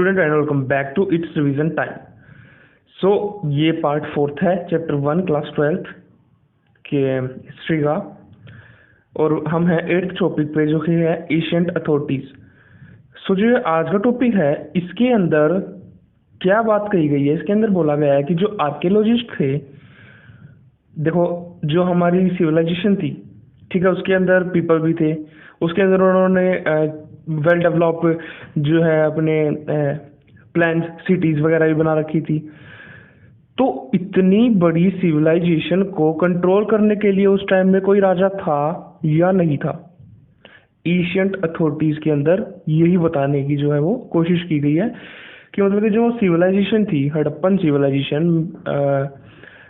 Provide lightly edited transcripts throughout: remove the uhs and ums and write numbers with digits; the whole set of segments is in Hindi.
Student and welcome back to it's revision time. So ये पार्ट 4 है चैप्टर 1 क्लास 12 के हिस्ट्री का, और हम हैं 8th टॉपिक पे जो कि है एशियंट अथॉरिटीज। सो जो आज का टॉपिक है इसके अंदर क्या बात कही गई है, इसके अंदर बोला गया है कि जो आर्कियोलॉजिस्ट थे, देखो जो हमारी सिविलाइजेशन थी, ठीक है, उसके अंदर पीपल भी थे, उसके अंदर उन्होंने वेल डेवलप जो है अपने प्लान्स सिटीज वगैरह भी बना रखी थी। तो इतनी बड़ी सिविलाइजेशन को कंट्रोल करने के लिए उस टाइम में कोई राजा था या नहीं था, एशियंट अथॉरिटीज के अंदर यही बताने की जो है वो कोशिश की गई है कि मतलब कि जो सिविलाइजेशन थी, हड़प्पन सिविलाइजेशन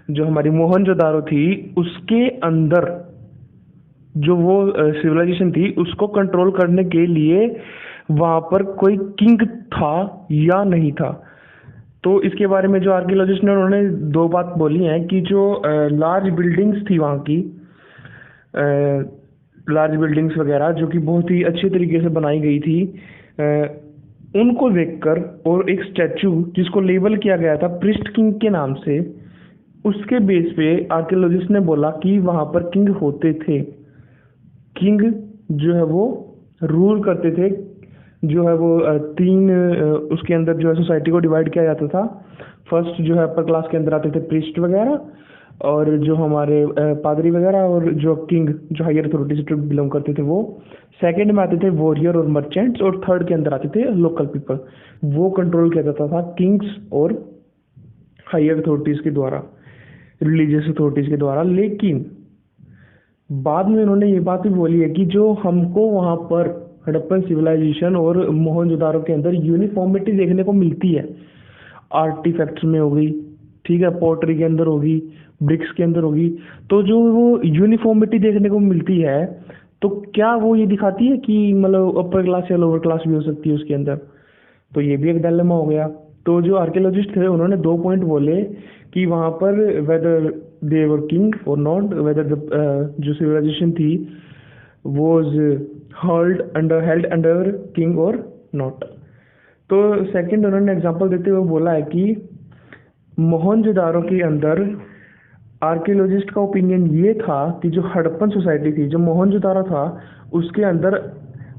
जो हमारी मोहनजोदारो थी, उसके अंदर जो वो सिविलाइजेशन थी उसको कंट्रोल करने के लिए वहां पर कोई किंग था या नहीं था। तो इसके बारे में जो आर्कियोलॉजिस्ट ने उन्होंने दो बात बोली हैं कि जो लार्ज बिल्डिंग्स थी वहाँ की, लार्ज बिल्डिंग्स वगैरह जो कि बहुत ही अच्छे तरीके से बनाई गई थी, उनको देखकर और एक स्टैचू जिसको लेबल किया गया था प्रिस्ट किंग के नाम से, उसके बेस पे आर्कियोलॉजिस्ट ने बोला कि वहाँ पर किंग होते थे। किंग जो है वो रूल करते थे, जो है वो तीन उसके अंदर जो है सोसाइटी को डिवाइड किया जाता था। फर्स्ट जो है अपर क्लास के अंदर आते थे प्रीस्ट वगैरह, और जो हमारे पादरी वगैरह, और जो किंग जो हायर अथॉरिटी से बिलोंग करते थे वो। सेकंड में आते थे वॉरियर और मर्चेंट्स, और थर्ड के अंदर आते थे लोकल पीपल। वो कंट्रोल किया जाता था किंग्स और हायर अथॉरिटीज के द्वारा, रिलीजियस अथॉरिटीज के द्वारा। लेकिन बाद में उन्होंने ये बात भी बोली है कि जो हमको वहाँ पर हड़प्पन सिविलाइजेशन और मोहनजोदारो के अंदर यूनिफॉर्मिटी देखने को मिलती है, आर्टिफैक्ट्स में होगी, ठीक है, पोर्ट्री के अंदर होगी, ब्रिक्स के अंदर होगी, तो जो वो यूनिफॉर्मिटी देखने को मिलती है, तो क्या वो ये दिखाती है कि मतलब अपर क्लास या लोअर क्लास भी हो सकती है उसके अंदर? तो ये भी एक डायलेमा हो गया। तो जो आर्कियोलॉजिस्ट थे उन्होंने 2 पॉइंट बोले कि वहाँ पर वेदर दे वर किंग और नॉट, वेदर जो सिविलाइजेशन थी वॉज हेल्ड अंडर किंग और नॉट। तो सेकंड उन्होंने एग्जांपल देते हुए बोला है कि मोहनजोदारो के अंदर आर्कियोलॉजिस्ट का ओपिनियन ये था कि जो हड़प्पन सोसाइटी थी, जो मोहनजोदारो था, उसके अंदर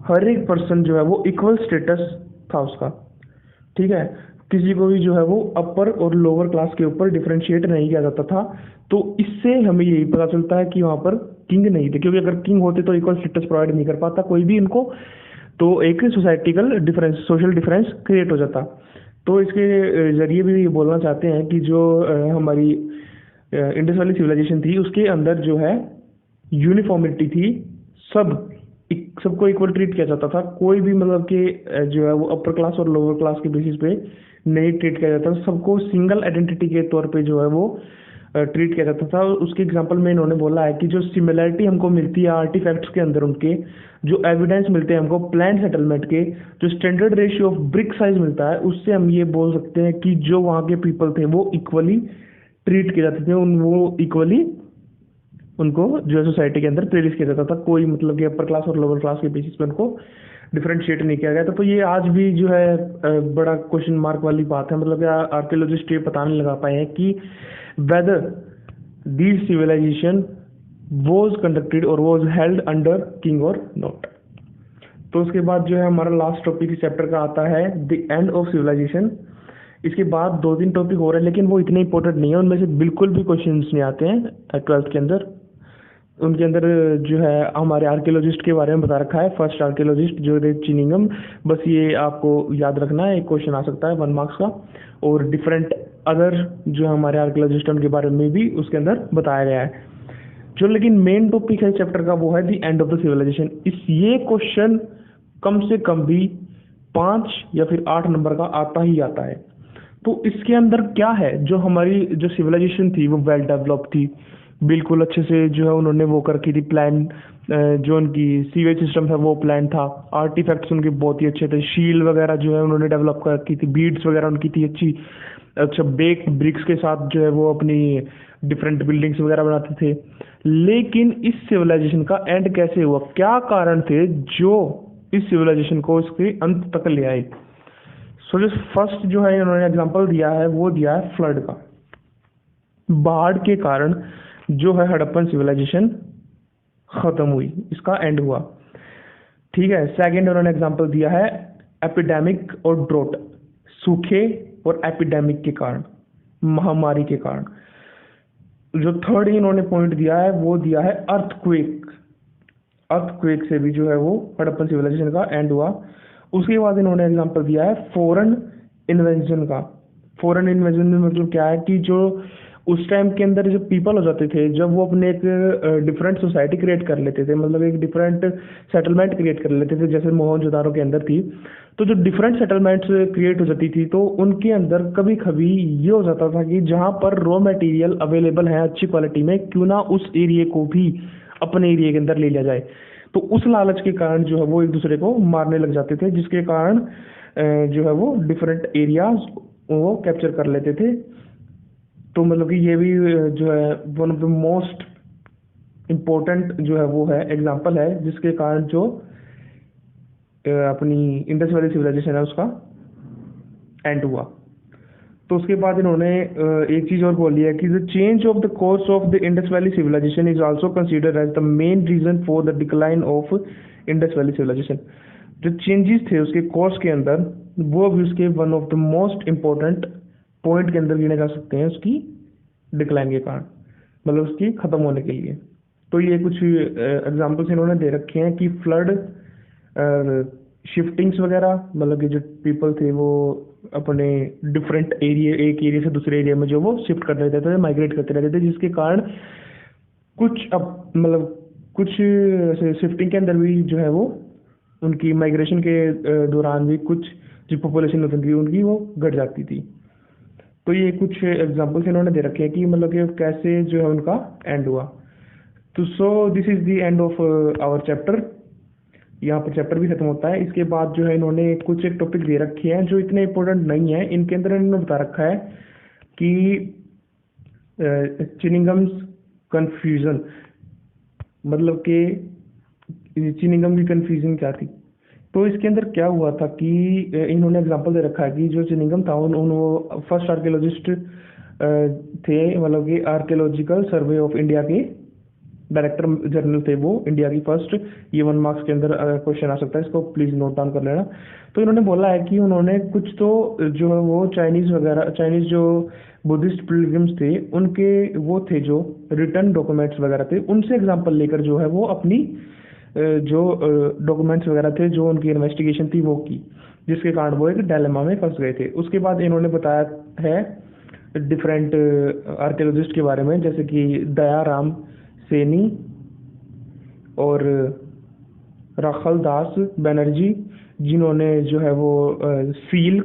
हर एक पर्सन जो है वो इक्वल स्टेटस था उसका, ठीक है, किसी को भी जो है वो अपर और लोअर क्लास के ऊपर डिफरेंशिएट नहीं किया जाता था। तो इससे हमें यही पता चलता है कि वहाँ पर किंग नहीं थे, क्योंकि अगर किंग होते तो इक्वल स्टेटस प्रोवाइड नहीं कर पाता कोई भी इनको, तो एक societal difference, social difference create हो जाता। तो इसके जरिए भी ये बोलना चाहते हैं कि जो हमारी इंडस वैली सिविलाइजेशन थी उसके अंदर जो है यूनिफॉर्मिटी थी, सबको इक्वल ट्रीट किया जाता था। कोई भी मतलब कि जो है वो अपर क्लास और लोअर क्लास के बेसिस पे नहीं ट्रीट किया जाता, सबको सिंगल आइडेंटिटी के तौर पे जो है वो ट्रीट किया जाता था। उसके एग्जांपल में इन्होंने बोला है कि जो सिमिलरिटी हमको मिलती है आर्टिफैक्ट्स के अंदर, उनके जो एविडेंस मिलते हैं हमको प्लान सेटलमेंट के, जो standard ratio of brick size मिलता है, उससे हम ये बोल सकते हैं कि जो वहाँ के पीपल थे वो इक्वली ट्रीट किए जाते थे, वो इक्वली उनको जो है सोसाइटी के अंदर प्लेस किया जाता था। कोई मतलब कि अपर क्लास और लोअर क्लास के बेसिस पे उनको डिफरेंशिएट नहीं किया गया था। तो ये आज भी जो है बड़ा क्वेश्चन मार्क वाली बात है, मतलब आर्कियोलॉजिस्ट ये पता नहीं लगा पाए हैं कि whether these civilisation was conducted और वॉज हेल्ड अंडर किंग और नॉट। तो उसके बाद जो है हमारा लास्ट टॉपिक इस चैप्टर का आता है द एंड ऑफ सिविलाइजेशन। इसके बाद 2-3 टॉपिक हो रहे हैं, लेकिन वो इतने इंपॉर्टेंट नहीं है, उनमें से बिल्कुल भी क्वेश्चंस नहीं आते हैं 12th के अंदर। उनके अंदर जो है हमारे आर्कियोलॉजिस्ट के बारे में बता रखा है, फर्स्ट आर्कियोलॉजिस्ट जो थे चिनिंगम, बस ये आपको याद रखना है, एक क्वेश्चन आ सकता है 1 मार्क्स का। और डिफरेंट अदर जो हमारे आर्कियोलॉजिस्ट उनके बारे में भी उसके अंदर बताया गया है। जो लेकिन मेन टॉपिक है चैप्टर का वो है the end of the civilisation. ये क्वेश्चन कम से कम भी 5 या फिर 8 नंबर का आता ही आता है। तो इसके अंदर क्या है, जो हमारी जो सिविलाइजेशन थी वो वेल डेवलप थी, बिल्कुल अच्छे से जो है उन्होंने वो कर रखी थी प्लान, जो उनकी सीवेज सिस्टम था वो प्लान था, आर्टिफैक्ट्स उनके बहुत ही अच्छे थे, शील वगैरह जो है उन्होंने डेवलप कर रखी थी, बीड्स वगैरह उनकी थी अच्छी, अच्छा बेक ब्रिक्स के साथ जो है वो अपनी डिफरेंट बिल्डिंग्स वगैरह बनाते थे। लेकिन इस सिविलाइजेशन का एंड कैसे हुआ, क्या कारण थे जो इस सिविलाइजेशन को इसके अंत तक ले आए? सो जो फर्स्ट जो है इन्होंने एग्जांपल दिया है वो दिया है फ्लड का। बाढ़ के कारण जो है हड़प्पन सिविलाइजेशन खत्म हुई, इसका एंड हुआ। ठीक है। सेकंड उन्होंने एग्जांपल दिया है एपिडेमिक और ड्रोट, सूखे और एपिडेमिक के कारण, महामारी के कारण। जो थर्ड इन्होंने पॉइंट दिया है वो दिया है अर्थक्वेक। अर्थक्वेक से भी जो है वो हड़प्पन सिविलाइजेशन का एंड हुआ। उसके बाद इन्होंने एग्जांपल दिया है फॉरेन इन्वेजन का। फॉरेन इन्वेजन में मतलब क्या है कि जो उस टाइम के अंदर जो पीपल हो जाते थे, जब वो अपने एक डिफरेंट सोसाइटी क्रिएट कर लेते थे, मतलब एक डिफरेंट सेटलमेंट क्रिएट कर लेते थे, जैसे मोहनजोदारो के अंदर थी, तो जो डिफरेंट सेटलमेंट्स क्रिएट हो जाती थी तो उनके अंदर कभी कभी ये हो जाता था कि जहाँ पर रॉ मटेरियल अवेलेबल है अच्छी क्वालिटी में, क्यों ना उस एरिया को भी अपने एरिया के अंदर ले लिया जाए। तो उस लालच के कारण जो है वो एक दूसरे को मारने लग जाते थे, जिसके कारण जो है वो डिफरेंट एरियाज वो कैप्चर कर लेते थे। तो मतलब कि ये भी जो है one of the most important जो है वो है एग्जाम्पल है, जिसके कारण जो अपनी इंडस वैली सिविलाइजेशन है उसका एंड हुआ। तो उसके बाद इन्होंने एक चीज़ और बोली है कि the change of the course of the Indus Valley civilisation is also considered as the main reason for the decline of Indus Valley civilisation. जो चेंजेस थे उसके कोर्स के अंदर, वो भी उसके one of the most important point के अंदर गिने जा सकते हैं उसकी डिक्लाइन के कारण, मतलब उसकी ख़त्म होने के लिए। तो ये कुछ एग्जांपल्स इन्होंने दे रखे हैं कि फ्लड, शिफ्टिंग्स वगैरह, मतलब कि जो पीपल थे वो अपने डिफरेंट एरिया, एक एरिया से दूसरे एरिया में जो वो शिफ्ट कर रहते थे, माइग्रेट करते रहते थे, जिसके कारण कुछ अब मतलब कुछ शिफ्टिंग के अंदर भी जो है वो उनकी माइग्रेशन के दौरान भी कुछ जो पॉपुलेशन होती थी उनकी वो घट जाती थी। तो ये कुछ एग्जांपल्स इन्होंने दे रखे हैं कि मतलब कि कैसे जो है उनका एंड हुआ। तो so this is the end of our chapter. यहाँ पर चैप्टर भी खत्म होता है। इसके बाद जो है इन्होंने कुछ एक टॉपिक दे रखे हैं जो इतने इंपॉर्टेंट नहीं है। इनके अंदर इन्होंने बता रखा है कि चिनिंगम्स कन्फ्यूजन, मतलब कि चिनिंगम की कन्फ्यूजन क्या थी। तो इसके अंदर क्या हुआ था कि इन्होंने एग्जांपल दे रखा है कि जो चिनिंगम था वो फर्स्ट आर्कियोलॉजिस्ट थे, मतलब कि आर्कियोलॉजिकल सर्वे ऑफ इंडिया के डायरेक्टर जनरल थे वो, इंडिया की फर्स्ट। ये 1 मार्क्स के अंदर क्वेश्चन आ सकता है, इसको प्लीज नोट डाउन कर लेना। तो इन्होंने बोला है कि उन्होंने कुछ तो जो है वो चाइनीज वगैरह, चाइनीज जो बुद्धिस्ट पिलग्रिम्स थे उनके वो थे जो रिटर्न डॉक्यूमेंट्स वगैरह थे, उनसे एग्जाम्पल लेकर जो है वो अपनी जो डॉक्यूमेंट्स वगैरह थे जो उनकी इन्वेस्टिगेशन थी वो की, जिसके कारण वो एक डायलेमा में फंस गए थे। उसके बाद इन्होंने बताया है डिफरेंट आर्कियोलॉजिस्ट के बारे में, जैसे कि दयाराम सैनी और राखल दास बनर्जी, जिन्होंने जो है वो सील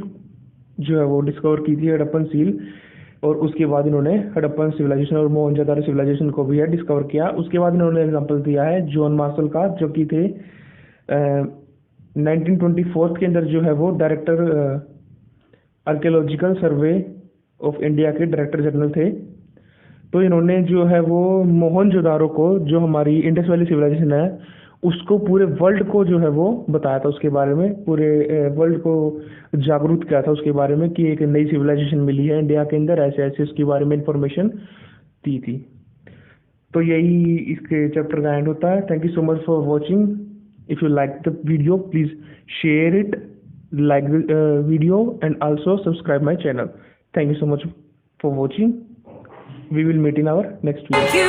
जो है वो डिस्कवर की थी, हड़प्पन सील। और उसके बाद इन्होंने हड़प्पन सिविलाइजेशन और मोहनजोदारो सिविलाइजेशन को भी है डिस्कवर किया। उसके बाद इन्होंने एग्जांपल दिया है जॉन मार्शल का, जो कि थे 1924 के अंदर जो है वो director archaeological survey of India के डायरेक्टर जनरल थे। तो इन्होंने जो है वो मोहनजोदारो को, जो हमारी इंडस वैली सिविलाइजेशन है, उसको पूरे वर्ल्ड को जो है वो बताया था उसके बारे में, पूरे वर्ल्ड को जागरूक किया था उसके बारे में कि एक नई सिविलाइजेशन मिली है इंडिया के अंदर, ऐसे ऐसे उसके बारे में इंफॉर्मेशन दी थी। तो यही इसके चैप्टर का एंड होता है। Thank you so much for watching. If you like the video please share it, like the video, and also subscribe my channel. Thank you so much for watching. We will meet in our next video.